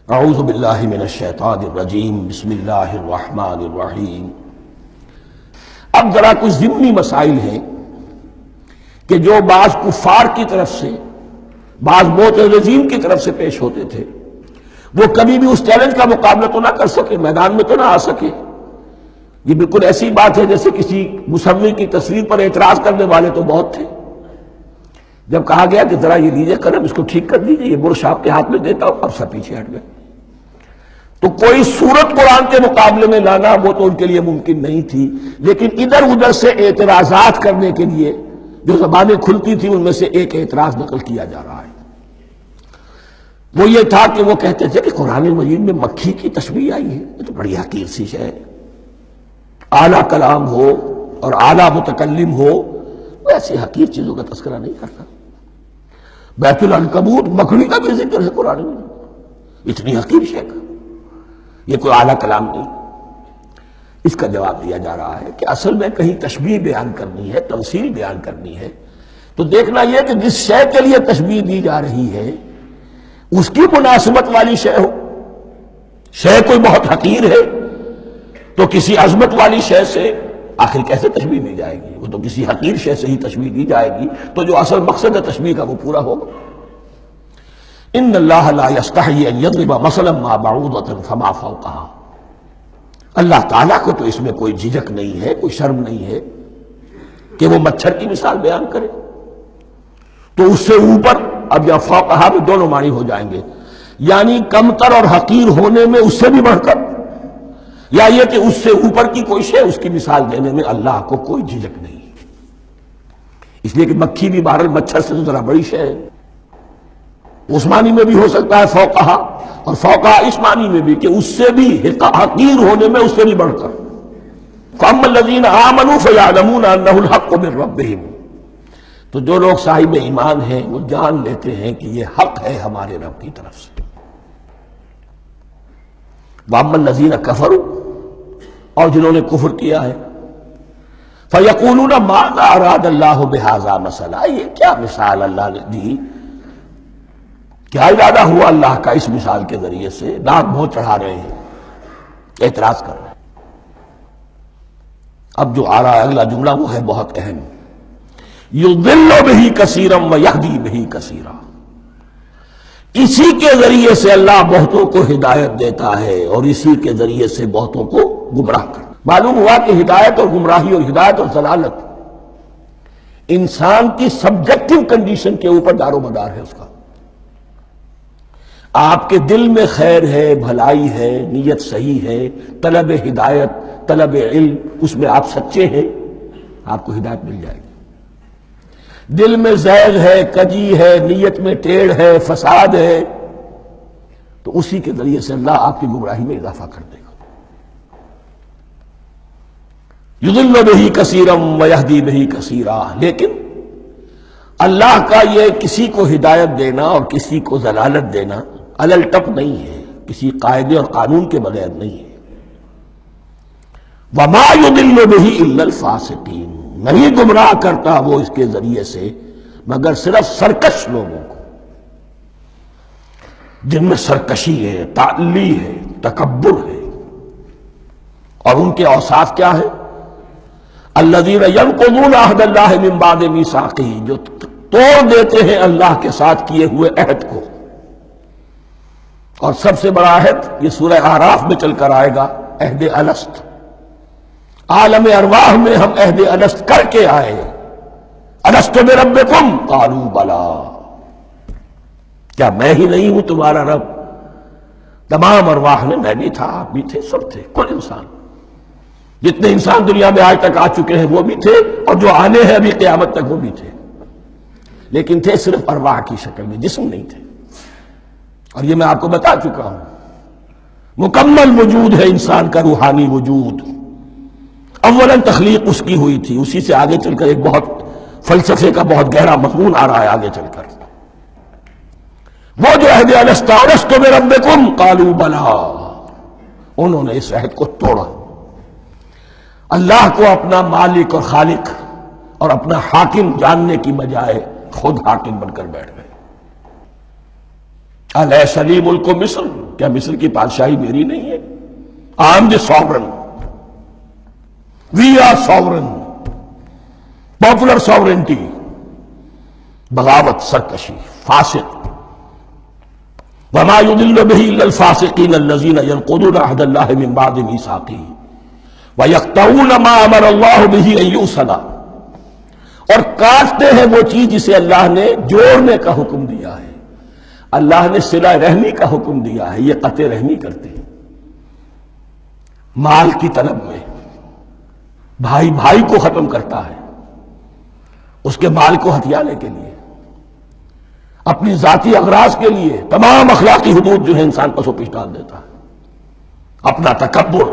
اعوذ باللہ من الشیطان الرجیم بسم اللہ الرحمن الرحیم۔ اب ذرا کچھ ضمنی مسائل ہیں کہ جو بعض کفار کی طرف سے، بعض معترضین کی طرف سے پیش ہوتے تھے، وہ کبھی بھی اس چیلنج کا مقابلہ تو نہ کر سکے، میدان میں تو نہ آ سکے۔ یہ بالکل ایسی بات ہے جیسے کسی مصور کی تصویر پر اعتراض کرنے والے تو بہت تھے۔ جب کہا گیا کہ ذرا یہ لیجیے قلم، اس کو ٹھیک کر دیجیے، یہ برش آپ کے ہاتھ میں دیتا ہوں، اب سب پیچھے ہٹ گئے۔ تو کوئی صورت قرآن کے مقابلے میں لانا وہ تو ان کے لیے ممکن نہیں تھی، لیکن ادھر ادھر سے اعتراضات کرنے کے لیے جو زبانیں کھلتی تھی ان میں سے ایک اعتراض نقل کیا جا رہا ہے۔ وہ یہ تھا کہ وہ کہتے تھے کہ قرآن مجید میں مکھی کی تشبیہ آئی ہے، یہ تو بڑی حقیر سی شے ہے، اعلیٰ کلام ہو اور اعلیٰ متکلم ہو ایسی حقیر چیزوں کا تذکرہ نہیں کرتا۔ بیت العنکبوت مکڑی کا بھی ذکر ہے قرآن میں، اتنی حقیر شے کا، یہ کوئی اعلیٰ کلام نہیں۔ اس کا جواب دیا جا رہا ہے کہ اصل میں کہیں تشبیہ بیان کرنی ہے، تمثیل بیان کرنی ہے، تو دیکھنا یہ کہ جس شے کے لیے تشبیہ دی جا رہی ہے اس کی مناسبت والی شے ہو۔ شے کوئی بہت حقیر ہے تو کسی عظمت والی شے سے آخر کیسے تشبیہ دی جائے گی؟ وہ تو کسی حقیر شے سے ہی تشبیہ دی جائے گی تو جو اصل مقصد ہے تشبیہ کا وہ پورا ہوگا۔ ان اللہ لا یستحیی ان یضرب مثلا ما بعوضۃ فما فوقہا، اللہ تعالیٰ کو تو اس میں کوئی جھجک نہیں ہے، کوئی شرم نہیں ہے کہ وہ مچھر کی مثال بیان کرے، تو اس سے اوپر، اب یا فوقہا میں دونوں معنی ہو جائیں گے، یعنی کمتر اور حقیر ہونے میں اس سے بھی بڑھ کر، یا یہ کہ اس سے اوپر کی کوئی شے اس کی مثال دینے میں اللہ کو کوئی جھجک نہیں، اس لیے کہ مکھی بھی بہرحال مچھر سے تو ذرا بڑی شے ہے۔ اس معنی میں بھی ہو سکتا ہے فوقہا، اور فوقہا اس معنی میں بھی کہ اس سے بھی حقیر ہونے میں اس سے بھی بڑھ کر۔ فَأَمَّا الَّذِينَ آمَنُوا فَيَعْلَمُونَ أَنَّهُ الْحَقُّ مِن رَّبِّهِمْ، تو جو لوگ صاحب ایمان ہیں وہ جان لیتے ہیں کہ یہ حق ہے ہمارے رب کی طرف سے۔ وَأَمَّا الَّذِينَ كَفَرُوا، اور جنہوں نے کفر کیا ہے، فَيَقُولُونَ مَاذَا أَرَادَ اللَّهُ بِهَذَا مَثَلًا، یہ کیا مثال اللہ نے دی، کیا ارادہ ہوا اللہ کا اس مثال کے ذریعے سے؟ ناک منہ چڑھا رہے ہیں، اعتراض کر رہے ہیں۔ اب جو آ رہا ہے اگلا جملہ وہ ہے بہت اہم، یضل بہ کثیرا ویہدی بہ کثیرا، اسی کے ذریعے سے اللہ بہتوں کو ہدایت دیتا ہے اور اسی کے ذریعے سے بہتوں کو گمراہ کرتا۔ معلوم ہوا کہ ہدایت اور گمراہی اور ہدایت اور ضلالت انسان کی سبجیکٹو کنڈیشن کے اوپر دار و مدار ہے اس کا۔ آپ کے دل میں خیر ہے، بھلائی ہے، نیت صحیح ہے، طلب ہدایت، طلب علم، اس میں آپ سچے ہیں، آپ کو ہدایت مل جائے گی۔ دل میں زیغ ہے، کجی ہے، نیت میں ٹیڑھ ہے، فساد ہے، تو اسی کے ذریعے سے اللہ آپ کی گمراہی میں اضافہ کر دے گا۔ یضل بہ کثیرا ویہدی بہ کثیرا، لیکن اللہ کا یہ کسی کو ہدایت دینا اور کسی کو ضلالت دینا علل ٹپ نہیں ہے، کسی قاعدے اور قانون کے بغیر نہیں ہے۔ وَمَا يُضِلُّ بِهِ إِلَّا الْفَاسِقِينَ، نہیں گمراہ کرتا وہ اس کے ذریعے سے مگر صرف سرکش لوگوں کو، جن میں سرکشی ہے، تعلی ہے، تکبر ہے، اور ان کے اوصاف کیا ہے؟ الَّذِينَ يَنقُضُونَ عَهْدَ اللَّهِ مِن بَعْدِ مِيثَاقِهِ، جو توڑ دیتے ہیں اللہ کے ساتھ کیے ہوئے عہد کو۔ اور سب سے بڑا عہد یہ سورہ اعراف میں چل کر آئے گا، عہد الست۔ عالم ارواح میں ہم عہد الست کر کے آئے، الست بربکم قالوا بلی، کیا میں ہی نہیں ہوں تمہارا رب؟ تمام ارواح میں میں بھی تھا، آپ بھی تھے، سب تھے، کل انسان، جتنے انسان دنیا میں آج تک آ چکے ہیں وہ بھی تھے، اور جو آنے ہیں ابھی قیامت تک وہ بھی تھے، لیکن تھے صرف ارواح کی شکل میں، جسم نہیں تھے۔ اور یہ میں آپ کو بتا چکا ہوں، مکمل وجود ہے انسان کا روحانی وجود۔ اولاً تخلیق اس کی ہوئی تھی، اسی سے آگے چل کر ایک بہت فلسفے کا بہت گہرا مضمون آ رہا ہے آگے چل کر۔ وہ جو عہد الست الست بربکم قالوا بلی، انہوں نے اس عہد کو توڑا، اللہ کو اپنا مالک اور خالق اور اپنا حاکم جاننے کی بجائے خود حاکم بن کر بیٹھ گئے۔ الیس لی ملک مصر کیا مصر کی بادشاہی میری نہیں ہے؟ I am the sovereign. We are sovereign. Popular sovereignty. بغاوت، سرکشی، فاسق. وما يضل به الا الفاسقين الذين ينقضون عهد الله من بعد ميثاقه ويقطعون ما امر الله به ان يوصل، اور کاٹتے ہیں وہ چیز جسے اللہ نے جوڑنے کا حکم دیا ہے. اللہ نے صلہ رحمی کا حکم دیا ہے، یہ قطع رحمی کرتے ہیں. مال کی طلب میں بھائی بھائی کو ختم کرتا ہے، اس کے مال کو ہتھیانے کے لیے، اپنی ذاتی اغراض کے لیے تمام اخلاقی حدود جو ہے انسان پسو پیش ڈال دیتا ہے. اپنا تکبر،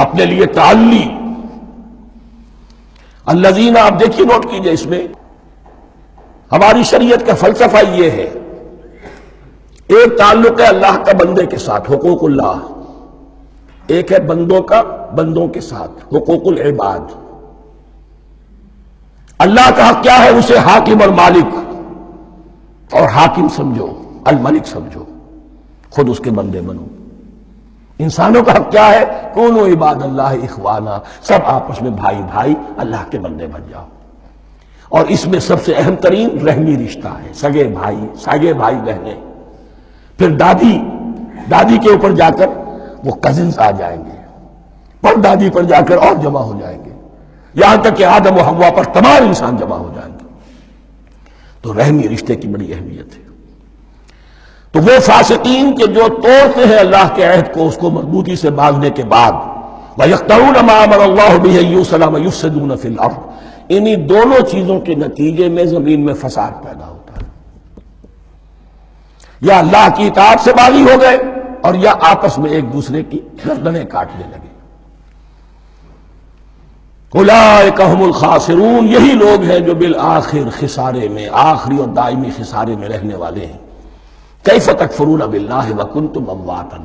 اپنے لیے تعلی. الذین، آپ دیکھیے نوٹ کیجئے، اس میں ہماری شریعت کا فلسفہ یہ ہے، ایک تعلق ہے اللہ کا بندے کے ساتھ، حقوق اللہ، ایک ہے بندوں کا بندوں کے ساتھ، حقوق العباد. اللہ کا حق کیا ہے؟ اسے حاکم اور مالک، اور حاکم سمجھو، الملک سمجھو، خود اس کے بندے بنو. انسانوں کا حق کیا ہے؟ کونوا عباد اللہ اخوانا، سب آپس میں بھائی بھائی اللہ کے بندے بن جاؤ. اور اس میں سب سے اہم ترین رحمی رشتہ ہے، سگے بھائی بہنیں، پھر دادی کے اوپر جا کر وہ کزنز آ جائیں گے، پر دادی پر جا کر اور جمع ہو جائیں گے، یہاں تک کہ آدم و حوا پر تمام انسان جمع ہو جائیں گے. تو رحمی رشتے کی بڑی اہمیت ہے. تو وہ فاسقین کے جو توڑتے ہیں اللہ کے عہد کو، اس کو مضبوطی سے باندھنے کے بعد، وَيَقْطَعُونَ مَا أَمَرَ اللَّهُ بِهِ أَن يُوصَلَ وَيُفْسِدُونَ فِي الْأَرْضِ، انہی دونوں چیزوں کے نتیجے میں زمین میں فساد پیدا ہوتا ہے. یا اللہ کی اطاعت سے باغی ہو گئے، اور یا آپس میں ایک دوسرے کی گردنیں کاٹنے لگے. اولئک ھم الخاسرون، یہی لوگ ہیں جو بالآخر خسارے میں، آخری اور دائمی خسارے میں رہنے والے ہیں. کیف تکفرون باللہ وکنتم امواتا،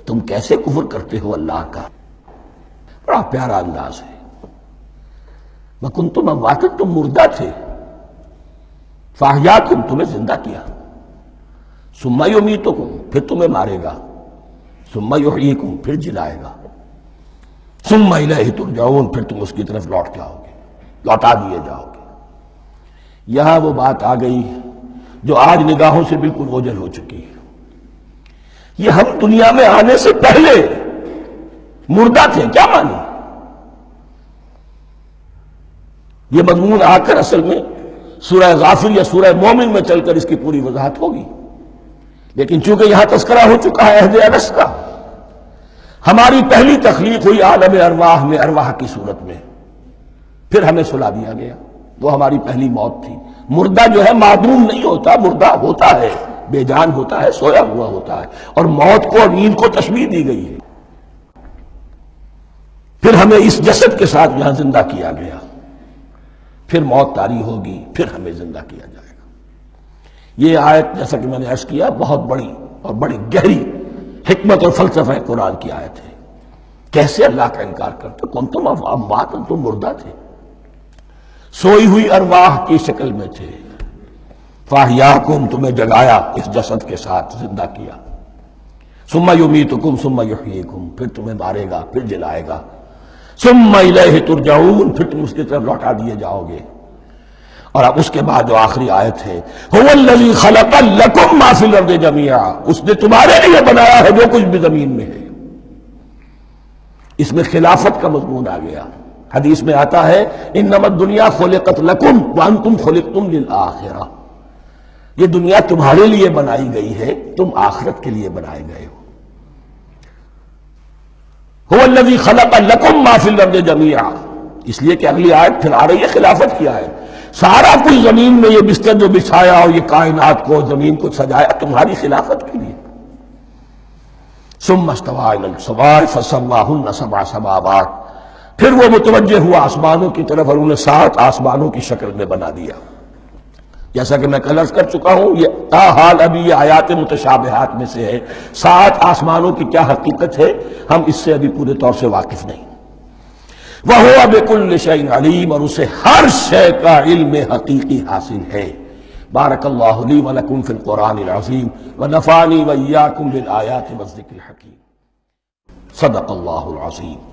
تم کیسے کفر کرتے ہو اللہ کا. بڑا پیارا انداز ہے. وکنتم امواتا، تم مردہ تھے، فاحیاکم، تمہیں زندہ کیا، ثم یمیتکم، پھر تمہیں مارے گا، ثم یحییکم، پھر جلائے گا، ثم الیہ ترجعون، پھر تم اس کی طرف لوٹ جاؤ گے، لوٹا دیے جاؤ گے. یہاں وہ بات آ گئی جو آج نگاہوں سے بالکل اوجھل ہو چکی ہے. یہ ہم دنیا میں آنے سے پہلے مردہ تھے، کیا مانی؟ یہ مضمون آ کر اصل میں سورہ غافر یا سورہ مومن میں چل کر اس کی پوری وضاحت ہوگی. لیکن چونکہ یہاں تذکرہ ہو چکا ہے عہد انس کا، ہماری پہلی تخلیق ہوئی عالم ارواح میں، ارواح کی صورت میں، پھر ہمیں سلا دیا گیا. وہ ہماری پہلی موت تھی. مردہ جو ہے معدوم نہیں ہوتا، مردہ ہوتا ہے، بے جان ہوتا ہے، سویا ہوا ہوتا ہے. اور موت کو اور نیند کو تشبیہ دی گئی ہے. پھر ہمیں اس جسد کے ساتھ یہاں زندہ کیا گیا، پھر موت طاری ہوگی، پھر ہمیں زندہ کیا جائے گا. یہ آیت جیسا کہ میں نے عرض کیا بہت بڑی اور بڑی گہری حکمت اور فلسفہ قرآن کی آیت ہے. کیسے اللہ کا انکار کرتے؟ کنتم اموات، تم مردہ تھے، سوئی ہوئی ارواح کی شکل میں تھے. فاحیاکم، تمہیں جگایا، اس جسد کے ساتھ زندہ کیا. ثم یمیتکم ثم یحییکم، پھر تمہیں مارے گا، پھر جلائے گا. ثم الیہ ترجعون، پھر تم اس کی طرف لوٹا دیے جاؤ گے. اور اب اس کے بعد جو آخری آیت ہے، هو الذی خلق لکم ما فی الارض جمیعا، اس نے تمہارے لیے بنایا ہے جو کچھ بھی زمین میں ہے. اس میں خلافت کا مضمون آ گیا. حدیث میں آتا ہے انما الدنیا خلقت لکم وانتم خلقتم للآخرہ، یہ دنیا تمہارے لیے بنائی گئی ہے، تم آخرت کے لیے بنائے گئے ہو. هو الذی خلق لکم ما فی الارض جمیعا، اس لیے کہ اگلی آیت پھر آ رہی ہے خلافت کی آیت. سارا کچھ زمین میں یہ بستر جو بچھایا اور یہ کائنات کو، زمین کو سجایا تمہاری خلافت کے لیے. ثم استوى الى السماء فسواهن سبع سماوات، پھر وہ متوجہ ہوا آسمانوں کی طرف اور انہیں 7 آسمانوں کی شکل میں بنا دیا. جیسا کہ میں کل عرض کر چکا ہوں، یہ تاحال ابھی یہ آیات متشابہات میں سے ہے. 7 آسمانوں کی کیا حقیقت ہے ہم اس سے ابھی پورے طور سے واقف نہیں. وَهُوَ بِكُلِّ شَيْءٍ عَلِيمٌ، اور اسے ہر شے کا علم حقیقی حاصل ہے. بارک اللہ لی ولکم فی القرآن العظیم ونفعنی وإیاکم بالآیات والذکر الحکیم۔ صدق اللہ العظیم۔